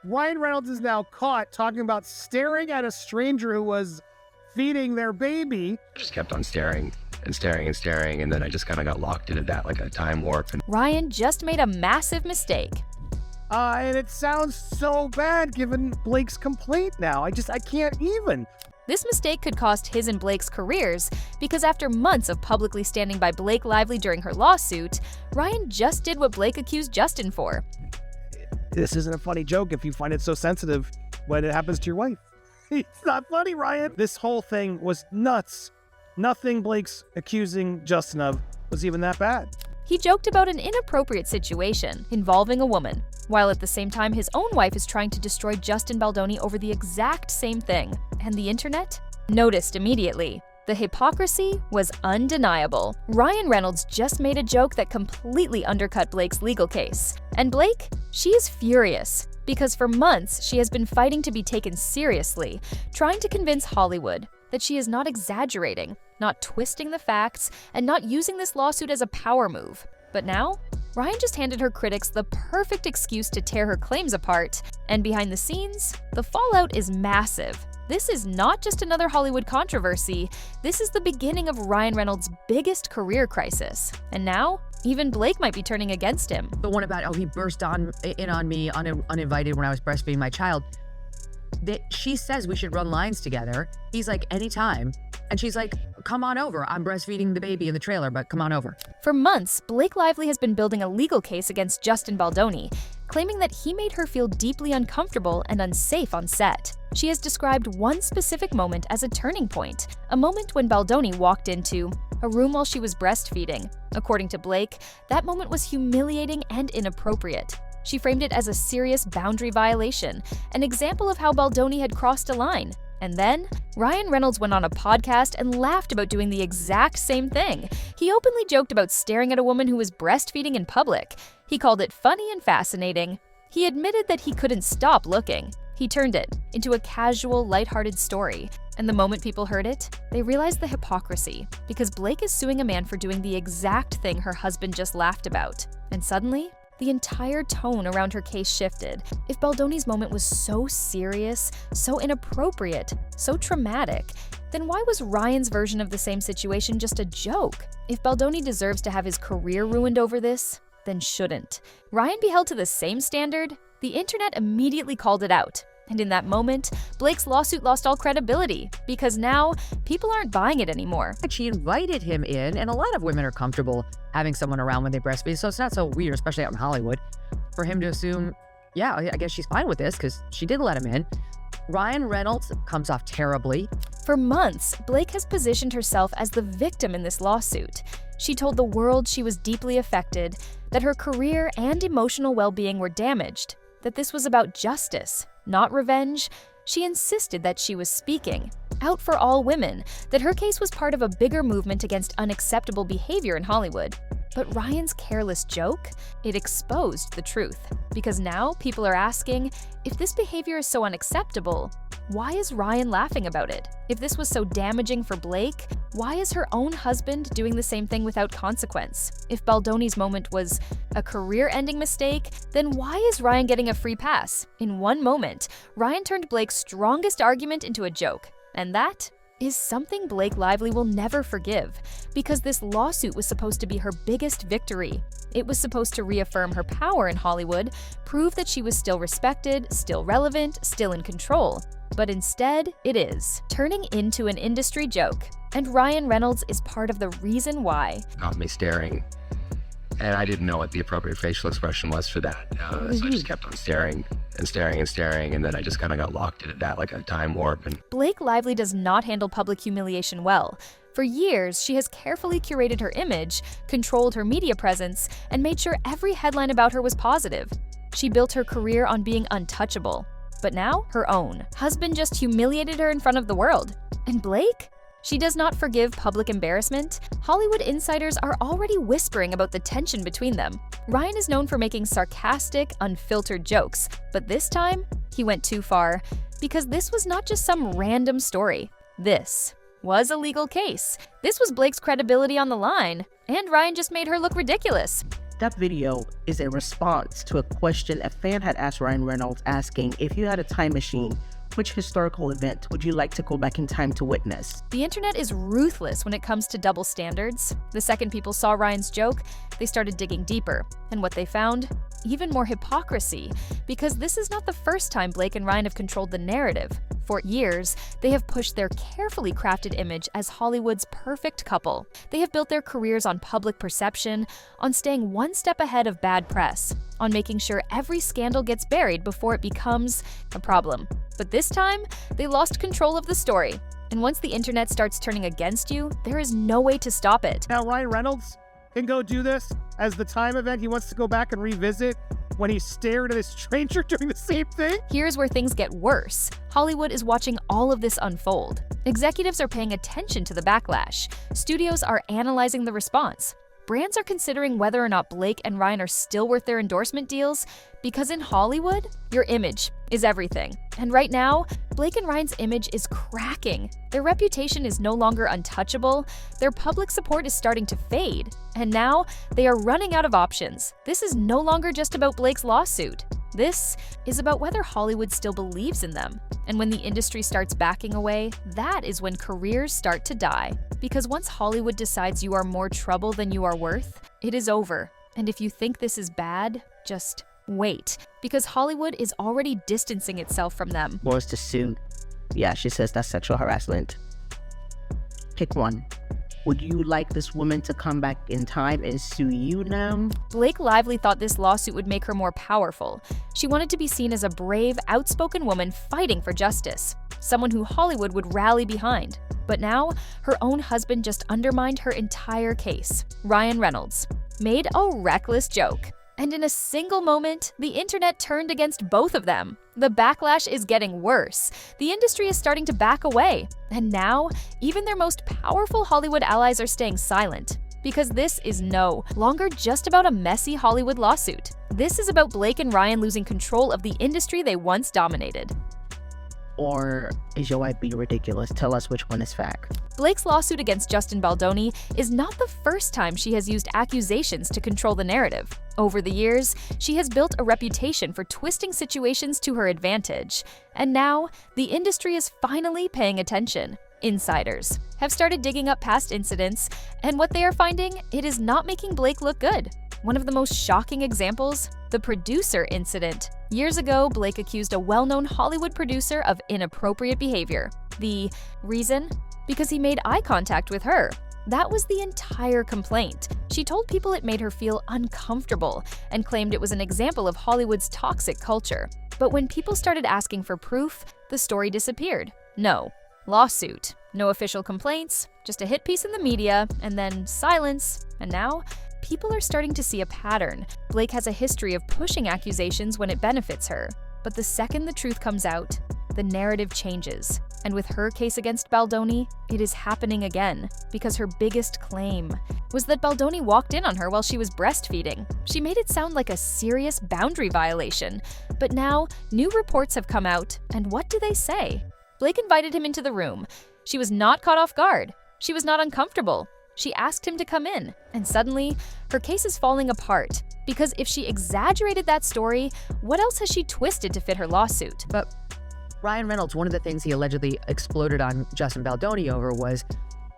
Ryan Reynolds is now caught talking about staring at a stranger who was feeding their baby. I just kept on staring and staring and staring, and then I just kind of got locked into that like a time warp. And Ryan just made a massive mistake. And it sounds so bad given Blake's complaint now. I can't even. This mistake could cost his and Blake's careers because after months of publicly standing by Blake Lively during her lawsuit, Ryan just did what Blake accused Justin for. This isn't a funny joke if you find it so sensitive when it happens to your wife. It's not funny, Ryan. This whole thing was nuts. Nothing Blake's accusing Justin of was even that bad. He joked about an inappropriate situation involving a woman, while at the same time his own wife is trying to destroy Justin Baldoni over the exact same thing. And the internet noticed immediately. The hypocrisy was undeniable. Ryan Reynolds just made a joke that completely undercut Blake's legal case. And Blake, she is furious because for months she has been fighting to be taken seriously, trying to convince Hollywood that she is not exaggerating, not twisting the facts, and not using this lawsuit as a power move. But now, Ryan just handed her critics the perfect excuse to tear her claims apart, and behind the scenes, the fallout is massive. This is not just another Hollywood controversy, this is the beginning of Ryan Reynolds' biggest career crisis. And now, even Blake might be turning against him. The one about, he burst in on me uninvited when I was breastfeeding my child. She says we should run lines together. He's like, anytime. And she's like, come on over. I'm breastfeeding the baby in the trailer, but come on over. For months, Blake Lively has been building a legal case against Justin Baldoni, claiming that he made her feel deeply uncomfortable and unsafe on set. She has described one specific moment as a turning point, a moment when Baldoni walked into a room while she was breastfeeding. According to Blake, that moment was humiliating and inappropriate. She framed it as a serious boundary violation, an example of how Baldoni had crossed a line. And then, Ryan Reynolds went on a podcast and laughed about doing the exact same thing. He openly joked about staring at a woman who was breastfeeding in public. He called it funny and fascinating. He admitted that he couldn't stop looking. He turned it into a casual, lighthearted story. And the moment people heard it, they realized the hypocrisy, because Blake is suing a man for doing the exact thing her husband just laughed about. And suddenly, the entire tone around her case shifted. If Baldoni's moment was so serious, so inappropriate, so traumatic, then why was Ryan's version of the same situation just a joke? If Baldoni deserves to have his career ruined over this, then shouldn't Ryan be held to the same standard? The internet immediately called it out. And in that moment, Blake's lawsuit lost all credibility, because now people aren't buying it anymore. She invited him in, and a lot of women are comfortable having someone around when they breastfeed, so it's not so weird, especially out in Hollywood, for him to assume, yeah, I guess she's fine with this because she did let him in. Ryan Reynolds comes off terribly. For months, Blake has positioned herself as the victim in this lawsuit. She told the world she was deeply affected, that her career and emotional well-being were damaged, that this was about justice, not revenge. She insisted that she was speaking out for all women, that her case was part of a bigger movement against unacceptable behavior in Hollywood. But Ryan's careless joke, it exposed the truth. Because now people are asking, if this behavior is so unacceptable, why is Ryan laughing about it? If this was so damaging for Blake, why is her own husband doing the same thing without consequence? If Baldoni's moment was a career-ending mistake, then why is Ryan getting a free pass? In one moment, Ryan turned Blake's strongest argument into a joke. And that is something Blake Lively will never forgive, because this lawsuit was supposed to be her biggest victory. It was supposed to reaffirm her power in Hollywood, prove that she was still respected, still relevant, still in control. But instead, it is turning into an industry joke. And Ryan Reynolds is part of the reason why. Got me staring, and I didn't know what the appropriate facial expression was for that. So I just kept on staring and staring and staring, and then I just kind of got locked into that like a time warp. And Blake Lively does not handle public humiliation well. For years, she has carefully curated her image, controlled her media presence, and made sure every headline about her was positive. She built her career on being untouchable. But now, her own husband just humiliated her in front of the world. And Blake? She does not forgive public embarrassment. Hollywood insiders are already whispering about the tension between them. Ryan is known for making sarcastic, unfiltered jokes, but this time, he went too far, because this was not just some random story. This was a legal case. This was Blake's credibility on the line, and Ryan just made her look ridiculous. That video is a response to a question a fan had asked Ryan Reynolds, asking, if you had a time machine, which historical event would you like to go back in time to witness? The internet is ruthless when it comes to double standards. The second people saw Ryan's joke, they started digging deeper. And what they found? Even more hypocrisy. Because this is not the first time Blake and Ryan have controlled the narrative. For years, they have pushed their carefully crafted image as Hollywood's perfect couple. They have built their careers on public perception, on staying one step ahead of bad press, on making sure every scandal gets buried before it becomes a problem. But this time, they lost control of the story. And once the internet starts turning against you, there is no way to stop it. Now Ryan Reynolds can go do this as the time event. He wants to go back and revisit when he stared at a stranger doing the same thing. Here's where things get worse. Hollywood is watching all of this unfold. Executives are paying attention to the backlash. Studios are analyzing the response. Brands are considering whether or not Blake and Ryan are still worth their endorsement deals, because in Hollywood, your image is everything. And right now, Blake and Ryan's image is cracking. Their reputation is no longer untouchable. Their public support is starting to fade. And now, they are running out of options. This is no longer just about Blake's lawsuit. This is about whether Hollywood still believes in them. And when the industry starts backing away, that is when careers start to die. Because once Hollywood decides you are more trouble than you are worth, it is over. And if you think this is bad, just wait. Because Hollywood is already distancing itself from them. Was to sue. Yeah, she says that's sexual harassment. Pick one. Would you like this woman to come back in time and sue you now? Blake Lively thought this lawsuit would make her more powerful. She wanted to be seen as a brave, outspoken woman fighting for justice, someone who Hollywood would rally behind. But now, her own husband just undermined her entire case. Ryan Reynolds made a reckless joke. And in a single moment, the internet turned against both of them. The backlash is getting worse. The industry is starting to back away. And now, even their most powerful Hollywood allies are staying silent. Because this is no longer just about a messy Hollywood lawsuit. This is about Blake and Ryan losing control of the industry they once dominated. Or is your wife being ridiculous? Tell us which one is fact. Blake's lawsuit against Justin Baldoni is not the first time she has used accusations to control the narrative. Over the years, she has built a reputation for twisting situations to her advantage. And now, the industry is finally paying attention. Insiders have started digging up past incidents, and what they are finding, it is not making Blake look good. One of the most shocking examples, the producer incident. Years ago, Blake accused a well-known Hollywood producer of inappropriate behavior. The reason? Because he made eye contact with her. That was the entire complaint. She told people it made her feel uncomfortable and claimed it was an example of Hollywood's toxic culture. But when people started asking for proof, the story disappeared. No lawsuit, no official complaints, just a hit piece in the media, and then silence. And now, people are starting to see a pattern. Blake has a history of pushing accusations when it benefits her. But the second the truth comes out, the narrative changes. And with her case against Baldoni, it is happening again, because her biggest claim was that Baldoni walked in on her while she was breastfeeding. She made it sound like a serious boundary violation. But now, new reports have come out, and what do they say? Blake invited him into the room. She was not caught off guard. She was not uncomfortable. She asked him to come in, and suddenly, her case is falling apart. Because if she exaggerated that story, what else has she twisted to fit her lawsuit? But Ryan Reynolds, one of the things he allegedly exploded on Justin Baldoni over was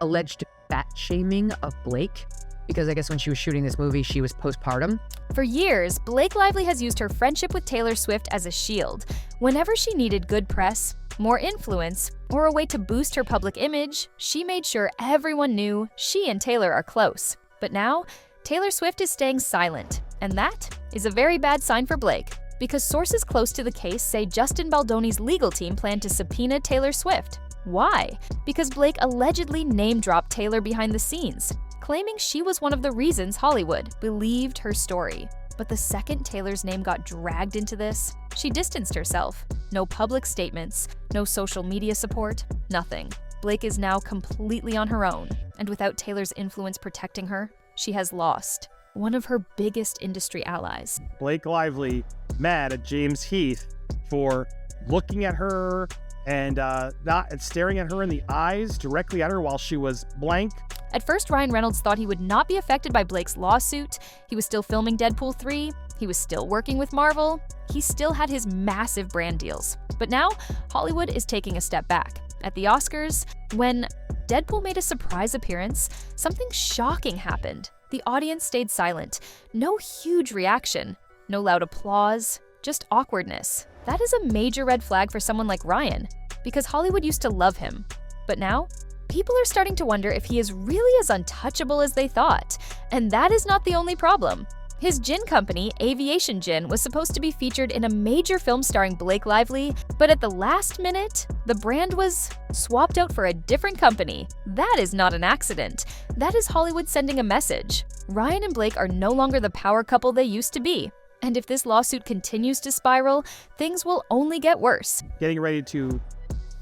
alleged fat shaming of Blake. Because I guess when she was shooting this movie, she was postpartum. For years, Blake Lively has used her friendship with Taylor Swift as a shield. Whenever she needed good press, more influence, or a way to boost her public image, she made sure everyone knew she and Taylor are close. But now, Taylor Swift is staying silent, and that is a very bad sign for Blake. Because sources close to the case say Justin Baldoni's legal team planned to subpoena Taylor Swift. Why? Because Blake allegedly name-dropped Taylor behind the scenes, claiming she was one of the reasons Hollywood believed her story. But the second Taylor's name got dragged into this, she distanced herself. No public statements, no social media support, nothing. Blake is now completely on her own, and without Taylor's influence protecting her, she has lost one of her biggest industry allies. Blake Lively mad at James Heath for looking at her and not staring at her in the eyes directly at her while she was blank. At first, Ryan Reynolds thought he would not be affected by Blake's lawsuit. He was still filming Deadpool 3. He was still working with Marvel. He still had his massive brand deals. But now, Hollywood is taking a step back. At the Oscars, when Deadpool made a surprise appearance, something shocking happened. The audience stayed silent. No huge reaction. No loud applause. Just awkwardness. That is a major red flag for someone like Ryan, because Hollywood used to love him. But now, people are starting to wonder if he is really as untouchable as they thought. And that is not the only problem. His gin company, Aviation Gin, was supposed to be featured in a major film starring Blake Lively, but at the last minute, the brand was swapped out for a different company. That is not an accident. That is Hollywood sending a message. Ryan and Blake are no longer the power couple they used to be. And if this lawsuit continues to spiral, things will only get worse. Getting ready to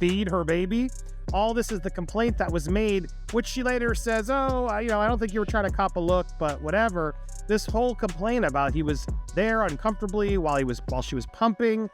feed her baby. All this is the complaint that was made, which she later says, I don't think you were trying to cop a look, but whatever. This whole complaint about he was there uncomfortably while she was pumping,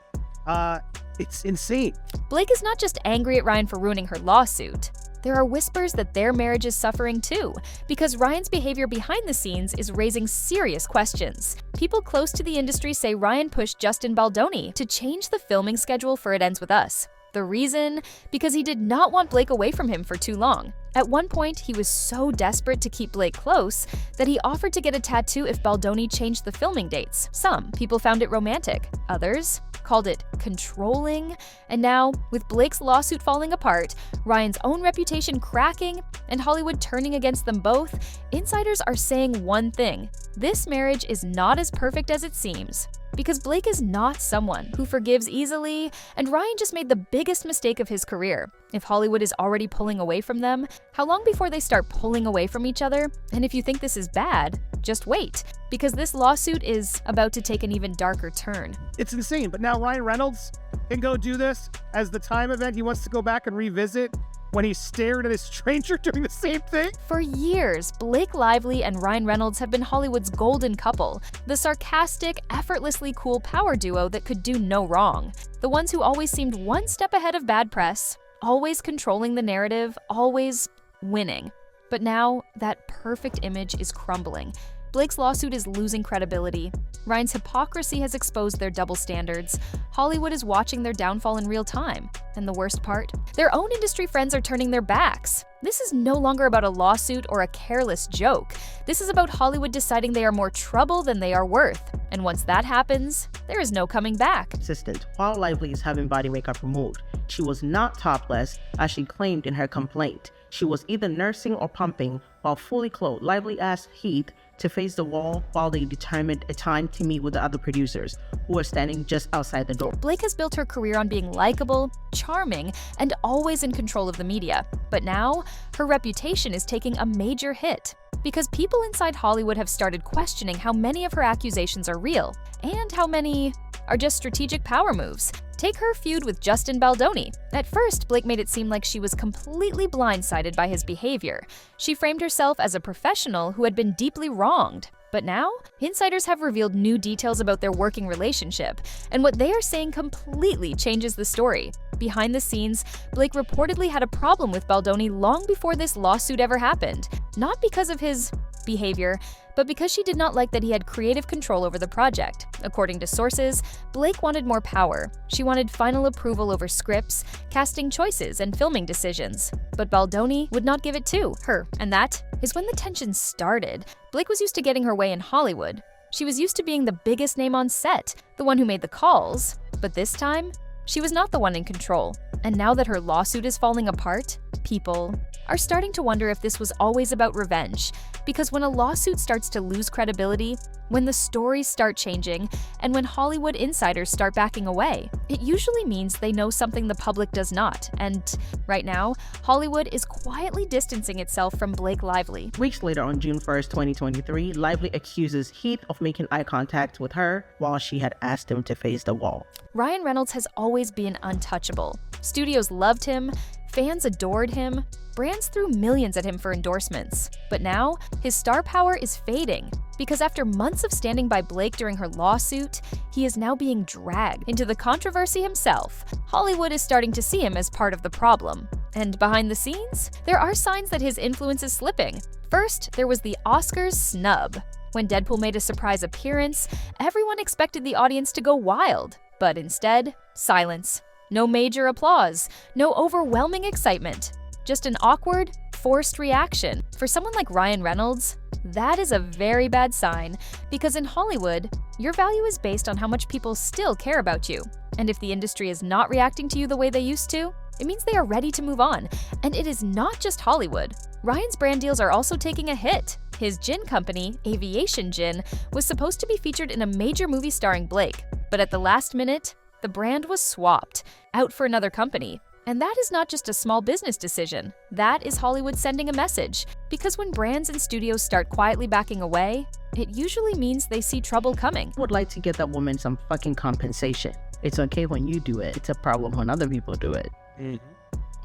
it's insane. Blake is not just angry at Ryan for ruining her lawsuit. There are whispers that their marriage is suffering too, because Ryan's behavior behind the scenes is raising serious questions. People close to the industry say Ryan pushed Justin Baldoni to change the filming schedule for It Ends With Us. The reason? Because he did not want Blake away from him for too long. At one point, he was so desperate to keep Blake close that he offered to get a tattoo if Baldoni changed the filming dates. Some people found it romantic. Others called it controlling. And now, with Blake's lawsuit falling apart, Ryan's own reputation cracking, and Hollywood turning against them both, insiders are saying one thing: this marriage is not as perfect as it seems. Because Blake is not someone who forgives easily, and Ryan just made the biggest mistake of his career. If Hollywood is already pulling away from them, how long before they start pulling away from each other? And if you think this is bad, just wait, because this lawsuit is about to take an even darker turn. It's insane, but now Ryan Reynolds can go do this as the time event. He wants to go back and revisit when he stared at a stranger doing the same thing? For years, Blake Lively and Ryan Reynolds have been Hollywood's golden couple, the sarcastic, effortlessly cool power duo that could do no wrong. The ones who always seemed one step ahead of bad press, always controlling the narrative, always winning. But now, that perfect image is crumbling. Blake's lawsuit is losing credibility. Ryan's hypocrisy has exposed their double standards. Hollywood is watching their downfall in real time. And the worst part? Their own industry friends are turning their backs. This is no longer about a lawsuit or a careless joke. This is about Hollywood deciding they are more trouble than they are worth. And once that happens, there is no coming back. Consistent. While Lively is having body makeup removed, she was not topless, as she claimed in her complaint. She was either nursing or pumping while fully clothed. Lively asked Heath to face the wall while they determined a time to meet with the other producers, who were standing just outside the door. Blake has built her career on being likable, charming, and always in control of the media. But now, her reputation is taking a major hit. Because people inside Hollywood have started questioning how many of her accusations are real, and how many are just strategic power moves. Take her feud with Justin Baldoni. At first, Blake made it seem like she was completely blindsided by his behavior. She framed herself as a professional who had been deeply wronged. But now, insiders have revealed new details about their working relationship, and what they are saying completely changes the story. Behind the scenes, Blake reportedly had a problem with Baldoni long before this lawsuit ever happened. Not because of his behavior, but because she did not like that he had creative control over the project. According to sources, Blake wanted more power. She wanted final approval over scripts, casting choices, and filming decisions. But Baldoni would not give it to her, and that is when the tension started. Blake was used to getting her way in Hollywood. She was used to being the biggest name on set, the one who made the calls. But this time, she was not the one in control. And now that her lawsuit is falling apart, people are starting to wonder if this was always about revenge. Because when a lawsuit starts to lose credibility, when the stories start changing, and when Hollywood insiders start backing away, it usually means they know something the public does not. And right now, Hollywood is quietly distancing itself from Blake Lively. Weeks later, on June 1st, 2023, Lively accuses Heath of making eye contact with her while she had asked him to face the wall. Ryan Reynolds has always been untouchable. Studios loved him, fans adored him, brands threw millions at him for endorsements. But now, his star power is fading, because after months of standing by Blake during her lawsuit, he is now being dragged into the controversy himself. Hollywood is starting to see him as part of the problem. And behind the scenes, there are signs that his influence is slipping. First, there was the Oscars snub. When Deadpool made a surprise appearance, everyone expected the audience to go wild. But instead, silence. No major applause, no overwhelming excitement. Just an awkward, forced reaction. For someone like Ryan Reynolds, that is a very bad sign, because in Hollywood, your value is based on how much people still care about you. And if the industry is not reacting to you the way they used to, it means they are ready to move on. And it is not just Hollywood. Ryan's brand deals are also taking a hit. His gin company, Aviation Gin, was supposed to be featured in a major movie starring Blake, but at the last minute, the brand was swapped, out for another company. And that is not just a small business decision. That is Hollywood sending a message. Because when brands and studios start quietly backing away, it usually means they see trouble coming. I would like to get that woman some fucking compensation. It's okay when you do it. It's a problem when other people do it.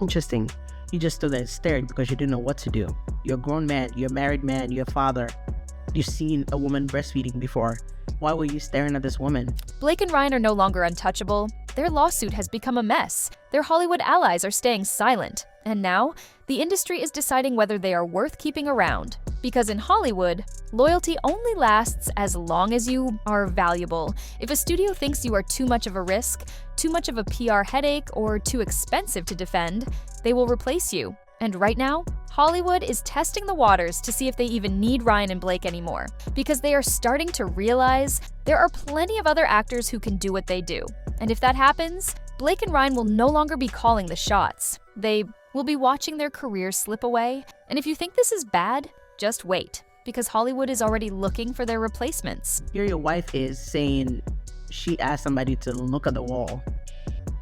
Interesting. You just stood there and stared because you didn't know what to do. You're a grown man. You're a married man. You're a father. You've seen a woman breastfeeding before. Why were you staring at this woman? Blake and Ryan are no longer untouchable. Their lawsuit has become a mess. Their Hollywood allies are staying silent. And now, the industry is deciding whether they are worth keeping around. Because in Hollywood, loyalty only lasts as long as you are valuable. If a studio thinks you are too much of a risk, too much of a PR headache, or too expensive to defend, they will replace you. And right now, Hollywood is testing the waters to see if they even need Ryan and Blake anymore, because they are starting to realize there are plenty of other actors who can do what they do. And if that happens, Blake and Ryan will no longer be calling the shots. They will be watching their careers slip away. And if you think this is bad, just wait, because Hollywood is already looking for their replacements. Here your wife is saying she asked somebody to look at the wall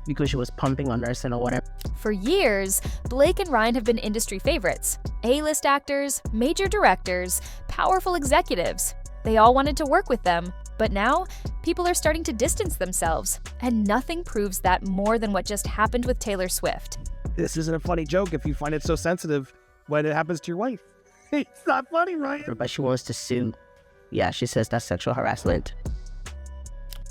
because she was pumping on nursing or whatever. For years, Blake and Ryan have been industry favorites. A-list actors, major directors, powerful executives. They all wanted to work with them. But now, people are starting to distance themselves. And nothing proves that more than what just happened with Taylor Swift. This isn't a funny joke if you find it so sensitive when it happens to your wife. It's not funny, Ryan. But she wants to sue. Yeah, she says that's sexual harassment.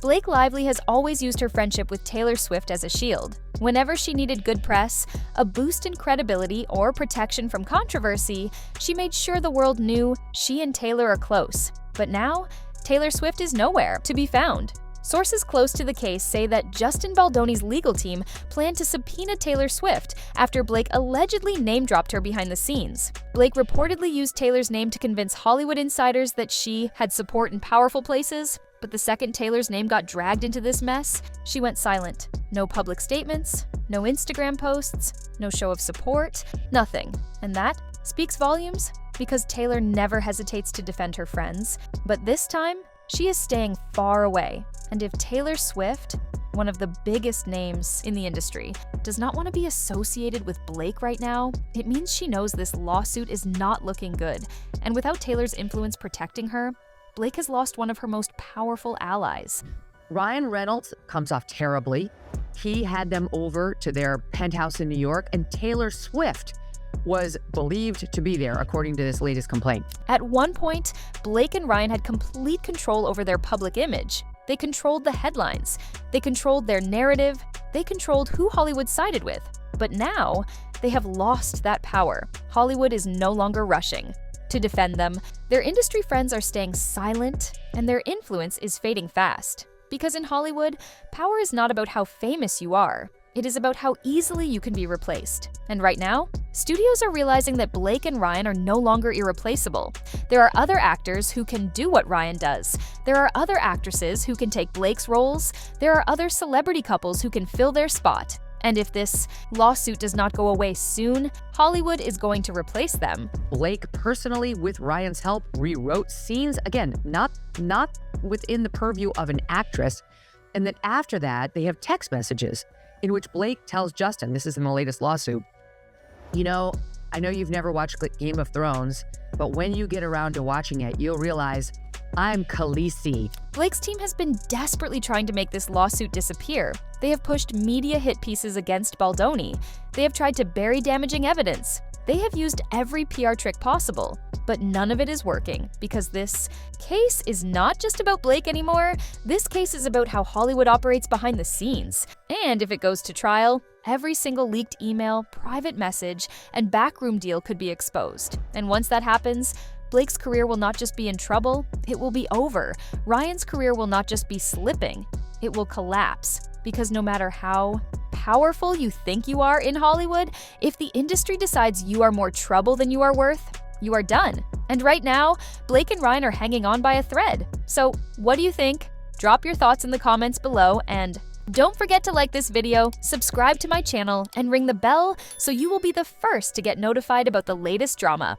Blake Lively has always used her friendship with Taylor Swift as a shield. Whenever she needed good press, a boost in credibility, or protection from controversy, she made sure the world knew she and Taylor are close. But now, Taylor Swift is nowhere to be found. Sources close to the case say that Justin Baldoni's legal team planned to subpoena Taylor Swift after Blake allegedly name-dropped her behind the scenes. Blake reportedly used Taylor's name to convince Hollywood insiders that she had support in powerful places, but the second Taylor's name got dragged into this mess, she went silent. No public statements, no Instagram posts, no show of support, nothing. And that speaks volumes because Taylor never hesitates to defend her friends. But this time, she is staying far away. And if Taylor Swift, one of the biggest names in the industry, does not want to be associated with Blake right now, it means she knows this lawsuit is not looking good. And without Taylor's influence protecting her, Blake has lost one of her most powerful allies. Ryan Reynolds comes off terribly. He had them over to their penthouse in New York, and Taylor Swift was believed to be there, according to this latest complaint. At one point, Blake and Ryan had complete control over their public image. They controlled the headlines. They controlled their narrative. They controlled who Hollywood sided with. But now, they have lost that power. Hollywood is no longer rushing to defend them. Their industry friends are staying silent, and their influence is fading fast. Because in Hollywood, power is not about how famous you are. It is about how easily you can be replaced. And right now, studios are realizing that Blake and Ryan are no longer irreplaceable. There are other actors who can do what Ryan does. There are other actresses who can take Blake's roles. There are other celebrity couples who can fill their spot. And if this lawsuit does not go away soon, Hollywood is going to replace them. Blake personally, with Ryan's help, rewrote scenes, again, not within the purview of an actress. And then after that, they have text messages in which Blake tells Justin, this is in the latest lawsuit, I know you've never watched Game of Thrones, but when you get around to watching it, you'll realize I'm Khaleesi. Blake's team has been desperately trying to make this lawsuit disappear. They have pushed media hit pieces against Baldoni. They have tried to bury damaging evidence. They have used every PR trick possible, but none of it is working because this case is not just about Blake anymore. This case is about how Hollywood operates behind the scenes. And if it goes to trial, every single leaked email, private message, and backroom deal could be exposed. And once that happens, Blake's career will not just be in trouble, it will be over. Ryan's career will not just be slipping, it will collapse. Because no matter how powerful you think you are in Hollywood, if the industry decides you are more trouble than you are worth, you are done. And right now, Blake and Ryan are hanging on by a thread. So what do you think? Drop your thoughts in the comments below, and don't forget to like this video, subscribe to my channel, and ring the bell so you will be the first to get notified about the latest drama.